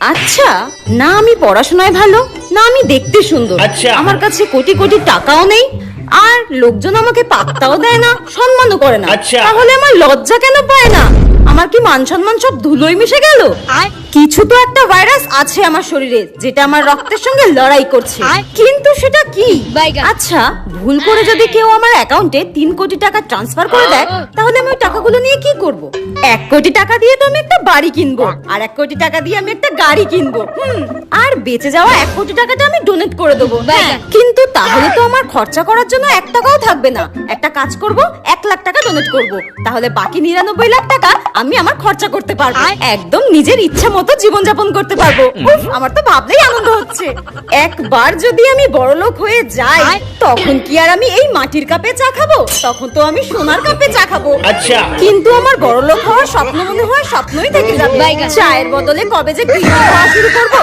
আচ্ছা, না আমি পড়াশোনায় ভালো, না আমি দেখতে সুন্দর, আচ্ছা। আমার কাছে কোটি কোটি টাকাও নেই, আর লোকজন আমাকে পাত্তাও দেয় না, সম্মানও করে না। আচ্ছা। তাহলে আমার লজ্জা কেন পায় না? আমার কি মান সম্মান সব ধুলোয় মিশে গেল? কিছু তো একটা ভাইরাস আছে আমার শরীরে, যেটা আমার রক্তের সঙ্গে লড়াই করছে, কিন্তু সেটা কি? আচ্ছা, ভুল করে যদি কেউ আমার অ্যাকাউন্টে 3 কোটি টাকা ট্রান্সফার করে দেয়, তাহলে আমি ওই টাকাগুলো নিয়ে কি করব? 1 কোটি টাকা দিয়ে তো আমি একটা বাড়ি কিনবো, আর 1 কোটি টাকা দিয়ে আমি একটা গাড়ি কিনবো, আর বেঁচে যাওয়া 1 কোটি টাকাটা আমি ডোনেট করে দেবো। কিন্তু তাহলে তো আমার খরচা করার জন্য 1 টাকাও থাকবে না। একটা কাজ করব, 1 লাখ টাকা ডোনেট করব, তাহলে বাকি 99 লাখ টাকা আমি আমার খরচা করতে পারবো, একদম নিজের ইচ্ছা মতো জীবনযাপন করতে পারবো। উফ, আমার তো ভাবলেই আনন্দ হচ্ছে। একবার যদি আমি বড়লোক হয়ে যাই, তখন কি আর আমি এই মাটির কাপে চা খাবো? তখন তো আমি সোনার কাপে চা খাবো। আচ্ছা। কিন্তু আমার বড়লোক হওয়ার স্বপ্ন মনে হয় স্বপ্নই থেকে যাবে। চায়ের বদলে কবে যে বিরিয়ানি খাওয়া শুরু করবো